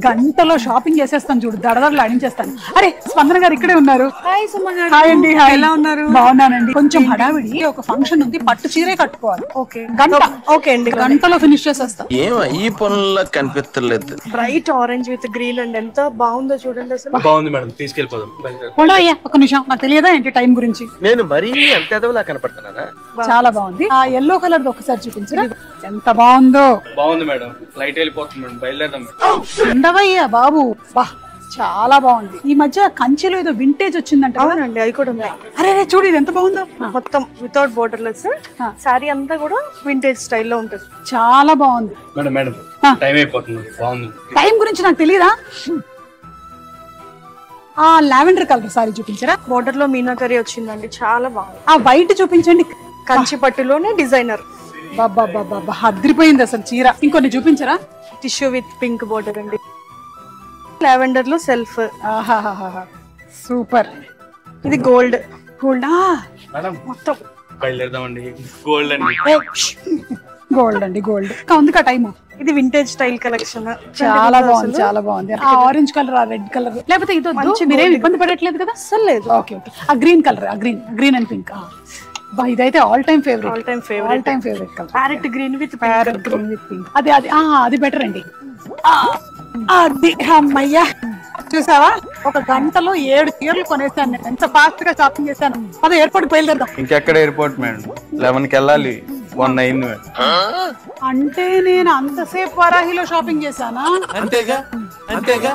గంటలో షాపింగ్ చేసేస్తాను చూడు, దడదడలు ఆడించేస్తాను. అరే స్పందన గారు ఇక్కడే ఉన్నారు. హాయ్ అండి. ఎలా ఉన్నారు? బాగున్నానండి. కొంచెం హడావిడి, ఒక ఫంక్షన్ ఉంది, పట్టు చీరే కట్టుకోవాలి. ఓకే అండి, గంటలో ఫినిష్ చేసేస్తా. ఈ పనుల్లో కనిపించలేదు. Bright orange with green and ఎంత బాగుందో చూడండి అసలు. బాగుంది మేడం, తీసుకెళ్ళిపోదాం. ఒక నిమిషం, నాకు తెలియదా ఏంటి టైం గురించి? నేను మరీ ఎంత ఎదవలా కనపడుతున్నానా? చాలా బాగుంది. ఆ ఎల్లో కలర్ ఒకసారి చూపించరా, ఎంత బాగుందో. బాగుంది మేడం, ఫ్లైట్ వెళ్ళిపోతుంది మేడం, బయలుదేరదాం. ఉండవయ్యా బాబు, బా చాలా బాగుంది. ఈ మధ్య కంచిలో ఏదో వింటేజ్ వచ్చిందంట. అవునండి, అవి కూడా ఉన్నాయి. అరే చూడు, ఇది ఎంత బాగుందో. మొత్తం వితౌట్ బోర్డర్లెస్ సారీ అంతా కూడా వింటేజ్ స్టైల్లో ఉంటుంది. చాలా బాగుంది మేడం. మేడం టైం అయిపోతుంది. బాగుంది. టైం గురించి నాకు తెలీదా? ఆ లావెండర్ కలర్ సారీ చూపించరా, బోర్డర్ లో మీనాకరీ వచ్చిందండి, చాలా బాగుంది. ఆ వైట్ చూపించండి, కంచి పట్టులోనే డిజైనర్. బాబా అదిరిపోయింది అసలు చీర. ఇంకొన్ని చూపించరా. టిష్యూ విత్ పింక్ బోర్డర్ అండి, లావెండర్ లో సెల్ఫ్. సూపర్. ఇది గోల్డ్. మొత్తం బయలుదేరదామండి. గోల్డ్ అండి, గోల్డ్ అండి, గోల్డ్ ఉంది కా టైము. ఇది వింటేజ్ స్టైల్ కలెక్షన్, చాలా బాగుంది, చాలా బాగుంది. ఆ ఆరెంజ్ కలర్, ఆ రెడ్ కలర్, లేకపోతే ఇది మీరేం ఇబ్బంది పడట్లేదు కదా? అసలు లేదు. ఓకే. ఆ గ్రీన్ కలర్, ఆ గ్రీన్ అండ్ పింక్, ఇదైతే all time favourite colour. Parrot green with pink. అది బెటర్ అండి. అది అమ్మయ్యా, చూసావా, ఒక గంటలో 7 చీరలు కొనేసాను నేను. ఎంత ఫాస్ట్ గా షాపింగ్ చేశాను. అదే ఎయిర్పోర్ట్ బయలుదేరదాం. ఇంకెక్కడ ఎయిర్పోర్ట్ మేడం? 11కి వెళ్ళాలి, 1 అయింది. అంటే నేను అంతసేపు వరాహిలో షాపింగ్ చేశానా? అంతేగా